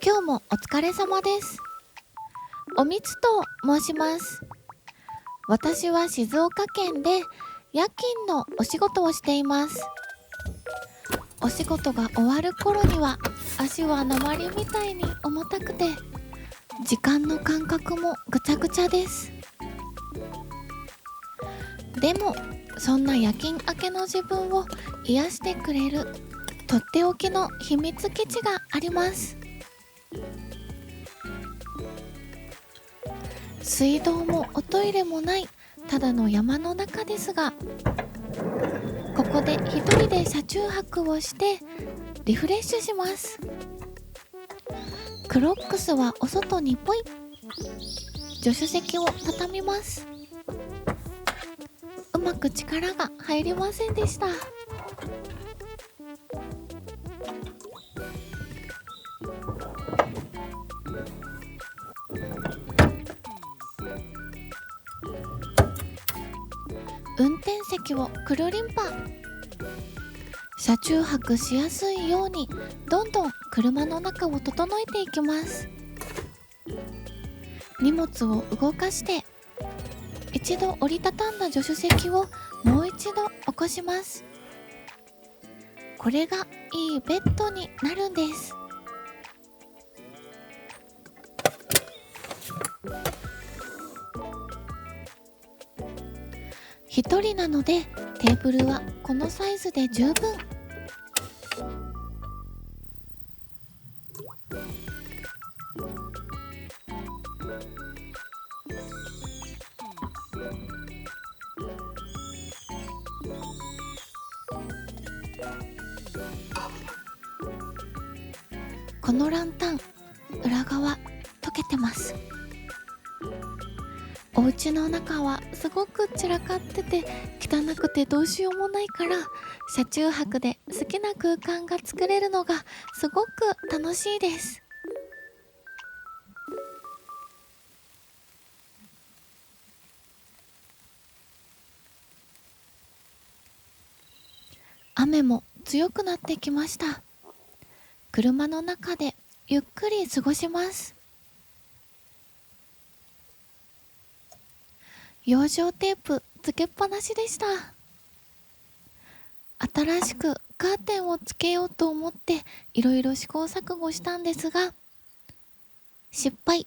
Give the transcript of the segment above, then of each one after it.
今日もお疲れ様です。おみつと申します。私は静岡県で夜勤のお仕事をしています。お仕事が終わる頃には足は鉛みたいに重たくて、時間の感覚もぐちゃぐちゃです。でもそんな夜勤明けの自分を癒してくれるとっておきの秘密基地があります。水道もおトイレもないただの山の中ですが、ここで一人で車中泊をしてリフレッシュします。クロックスはお外にポイ。助手席を畳みます。うまく力が入りませんでした。運転席をくるりんぱ。車中泊しやすいようにどんどん車の中を整えていきます。荷物を動かして一度折りたたんだ助手席をもう一度起こします。これがいいベッドになるんです。一人なのでテーブルはこのサイズで十分。このランタン裏側溶けてます。お家の中はすごく散らかってて汚くてどうしようもないから、車中泊で好きな空間が作れるのがすごく楽しいです。雨も強くなってきました。車の中でゆっくり過ごします。養生テープつけっぱなしでした。新しくカーテンをつけようと思っていろいろ試行錯誤したんですが失敗。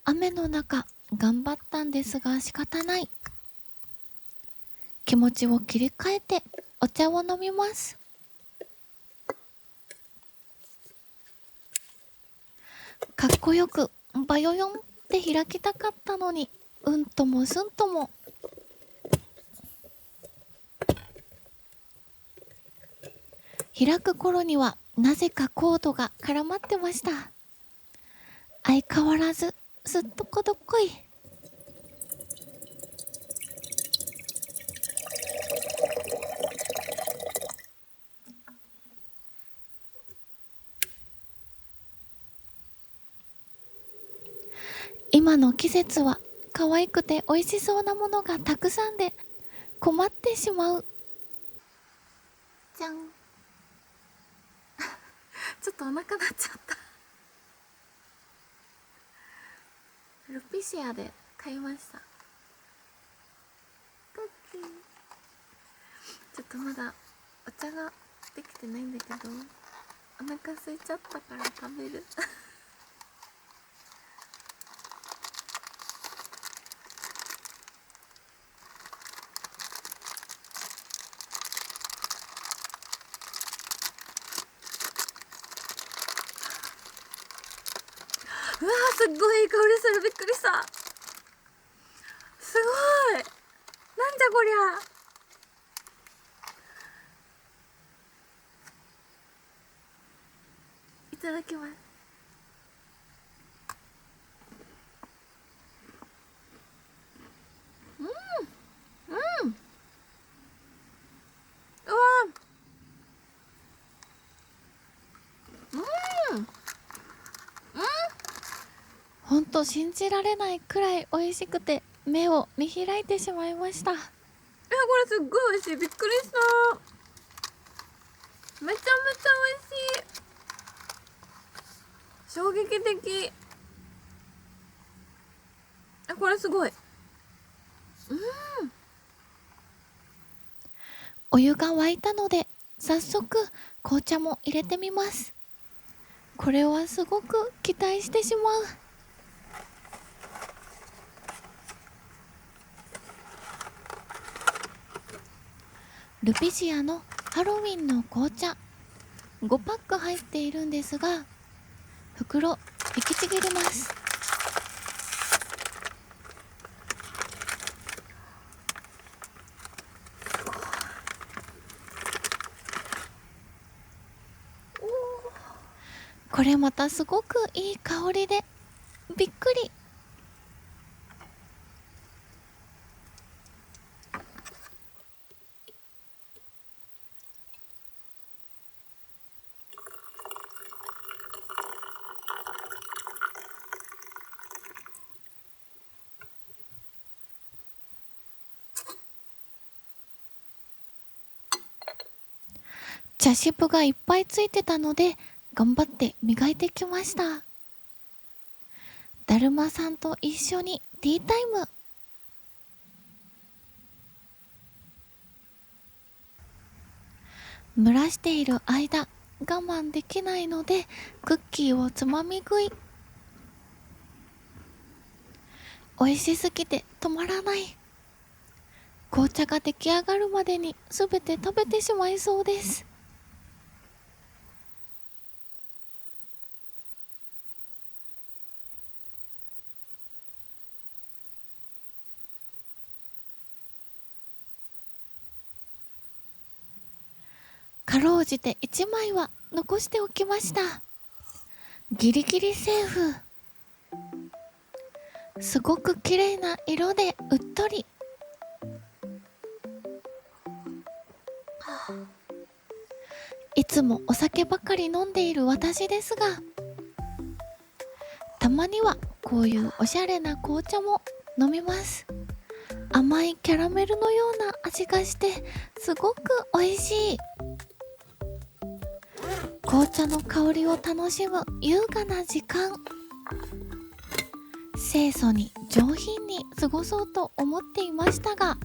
雨の中頑張ったんですが仕方ない。気持ちを切り替えてお茶を飲みます。かっこよくバヨヨンって開きたかったのに、うんともすんとも。開く頃にはなぜかコードが絡まってました。相変わらずすっとこどっこい。今の季節は可愛くて美味しそうなものがたくさんで困ってしまう。じゃんちょっとお腹鳴っちゃった。ルピシアで買いました。クッキー。ちょっとまだお茶ができてないんだけど、お腹空いちゃったから食べるうわー、すっごいいい香りする。びっくりした。すごい、なんじゃこりゃ。いただきます。うわー、本と信じられないくらい美味しくて目を見開いてしまいました。これすっごい美味しい。びっくりした。めちゃめちゃ美味しい。衝撃的。これすごい。お湯が沸いたので早速紅茶も入れてみます。これはすごく期待してしまう。ルピシアのハロウィンの紅茶5パック入っているんですが、袋引きちぎります。これまたすごくいい香りでびっくり。茶渋がいっぱいついてたので頑張って磨いてきました。だるまさんと一緒にティータイム。蒸らしている間我慢できないのでクッキーをつまみ食い。美味しすぎて止まらない。紅茶が出来上がるまでにすべて食べてしまいそうです。かろうじて1枚は残しておきました。ギリギリセーフ。すごく綺麗な色でうっとり。いつもお酒ばかり飲んでいる私ですが、たまにはこういうおしゃれな紅茶も飲みます。甘いキャラメルのような味がしてすごく美味しい。紅茶の香りを楽しむ優雅な時間。清楚に上品に過ごそうと思っていましたが、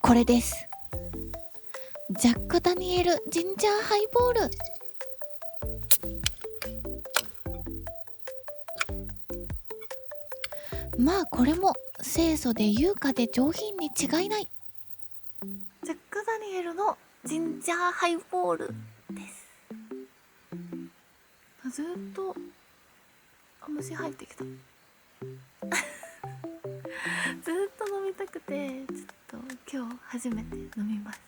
これです。ジャック・ダニエルジンジャーハイボール。まあこれも清楚で優雅で上品に違いない。ジャック・ダニエルのジンジャーハイボールです。ずっと虫入ってきたずっと飲みたくて、ちょっと今日初めて飲みます。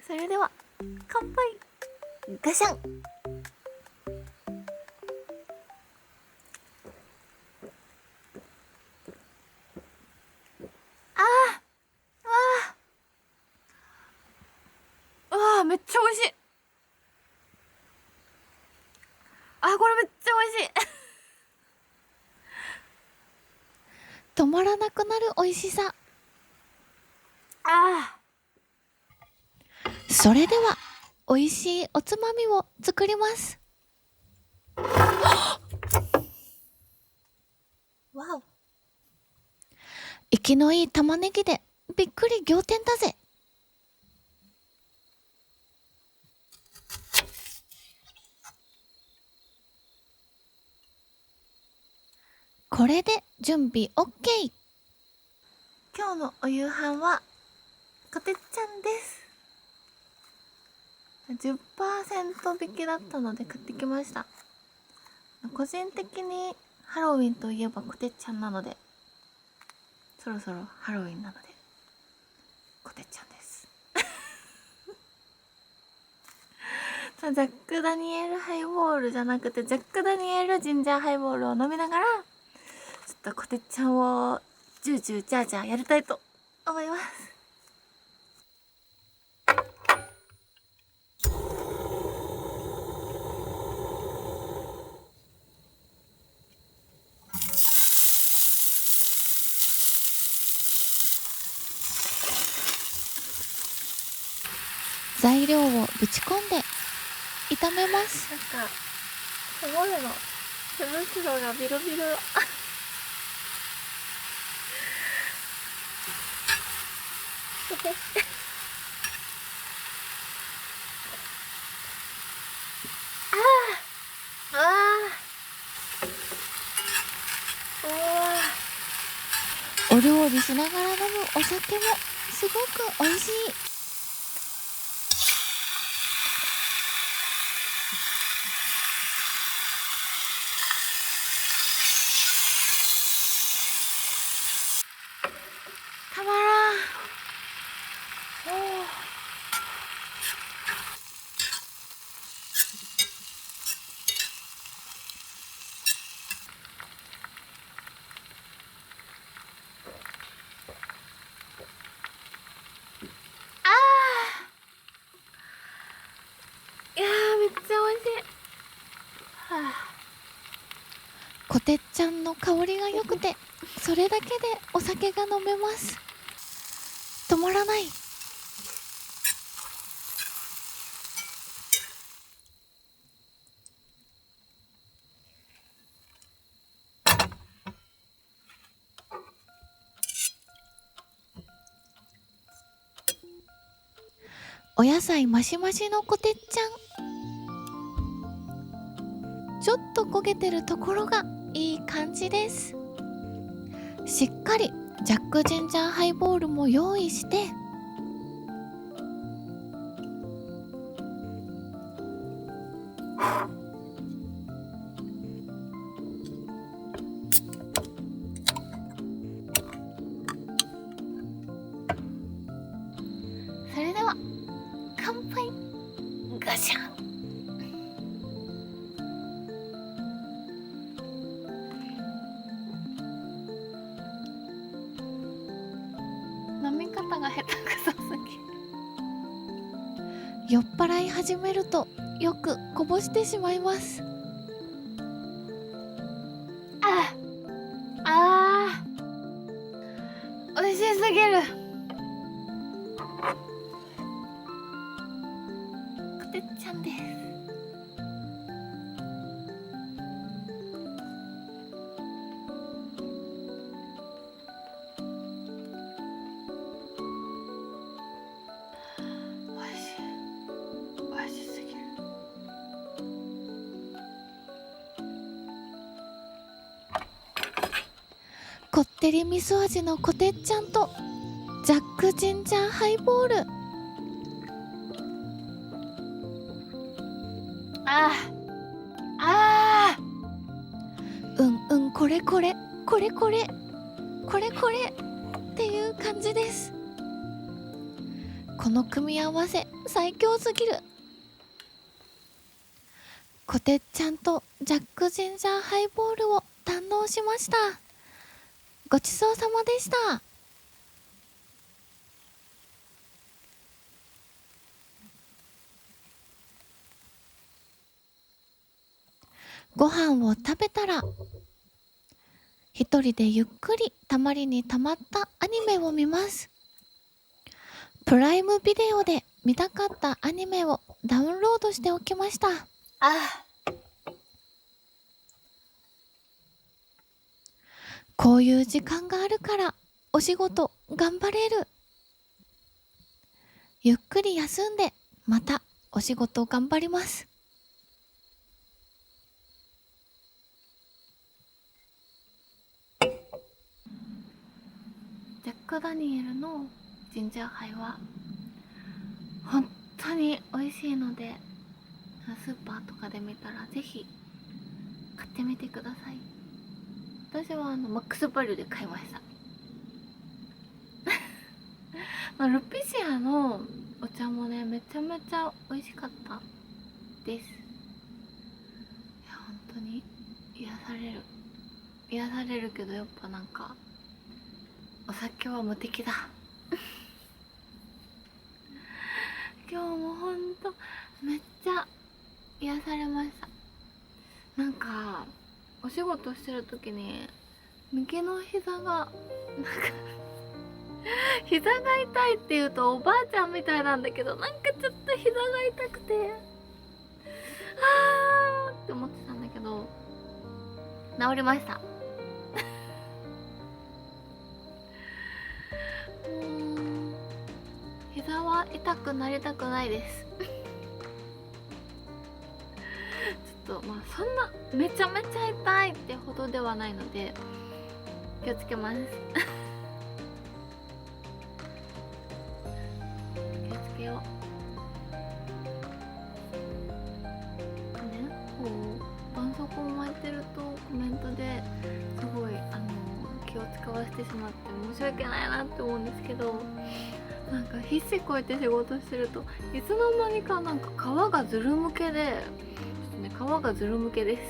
それでは乾杯。ガシャン。めっちゃ美味しい。これめっちゃ美味しい止まらなくなる美味しさ。それでは美味しいおつまみを作ります。わお。生きのいい玉ねぎでびっくり仰天だぜ。これで準備 OK。 今日のお夕飯はこてっちゃんです。 10% 引きだったので買ってきました。個人的にハロウィンといえばこてっちゃんなので、そろそろハロウィンなのでこてっちゃんですジャック・ダニエルハイボールじゃなくてジャック・ダニエルジンジャーハイボールを飲みながら、ちょっとこてっちゃんをジュージュージャージャーやりたいと思います。材料をぶち込んで炒めます。なんかすごいの、手袋がビロビロあお料理しながら飲むお酒もすごく美味しい。たまらん。いやー、めっちゃ美味しい。はこてっちゃんの香りが良くて、それだけでお酒が飲めます。止まらない。お野菜マシマシのこてっちゃん、ちょっと焦げてるところがいい感じです。しっかりジャックジンジャーハイボールも用意して、それでは乾杯。ガシャン。飲み方が下手くそすぎ。酔っ払い始めるとよくこぼしてしまいます。美味しすぎる。こてっちゃんです。美味しすぎる。こってり味噌味のこてっちゃんとジャックジンジャーハイボール。これこれこれこれこれこれっていう感じです。この組み合わせ最強すぎる。こてっちゃんとジャックジンジャーハイボールを堪能しました。ごちそうさまでした。ご飯を食べたら一人でゆっくりたまりにたまったアニメを見ます。プライムビデオで見たかったアニメをダウンロードしておきました。こういう時間があるからお仕事頑張れる。ゆっくり休んでまたお仕事頑張ります。ジャック・ダニエルのジンジャーハイは本当に美味しいので、スーパーとかで見たらぜひ買ってみてください。私はマックスバリュで買いましたルピシアのお茶もね、めちゃめちゃ美味しかったです。いや、本当に癒されるけど、やっぱなんかお酒は無敵だ今日もほんとめっちゃ癒されました。なんかお仕事してる時に右の膝がなんか膝が痛いって言うとおばあちゃんみたいなんだけど、なんかちょっと膝が痛くてって思ってたんだけど、治りました。膝は痛くなりたくないですちょっとまあそんなめちゃめちゃ痛いってほどではないので気をつけます気をつけようね。こう絆創膏を巻いてるとコメントですごい気を使わせてしまって申し訳ないなって思うんですけど、なんか必死こいて仕事してるといつの間にかなんか皮がずるむけで、ちょっとね皮がずるむけです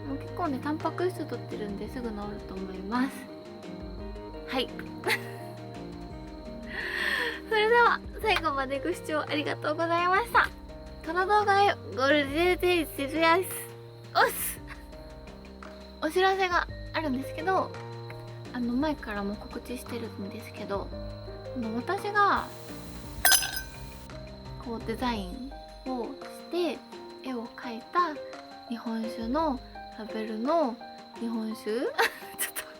もう結構ねタンパク質取ってるんですぐ治ると思います。はいそれでは最後までご視聴ありがとうございました。この動画へゴールデンデイズやすお知らせがあるんですけど、前からも告知してるんですけど、私がこうデザインをして絵を描いた日本酒のラベルの日本酒ちょっとわ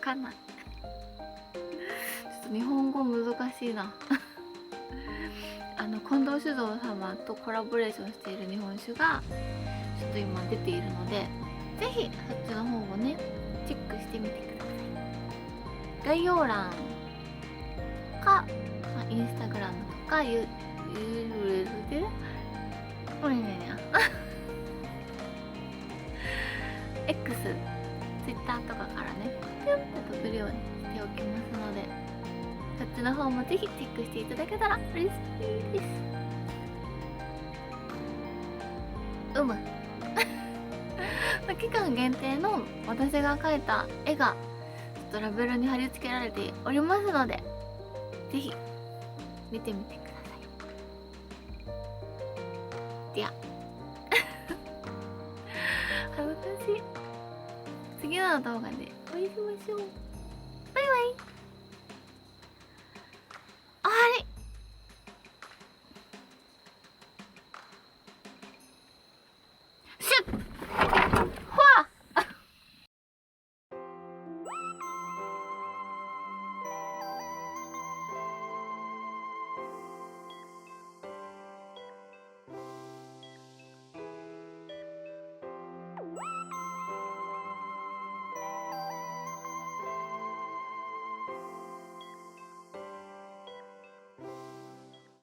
かんないちょっと日本語難しいな近藤酒造様とコラボレーションしている日本酒がちょっと今出ているので、ぜひそっちの方をねチェックしてみてください。概要欄か、インスタグラムとかゆるでX、Twitter とかからねピュンって飛べるようにしておきますので、そっちの方もぜひチェックしていただけたら嬉しいです。期間限定の私が描いた絵がちょっとラベルに貼り付けられておりますので、ぜひ見てみてください。では恥ずかしい。次の動画でお会いしましょう。バイバイ。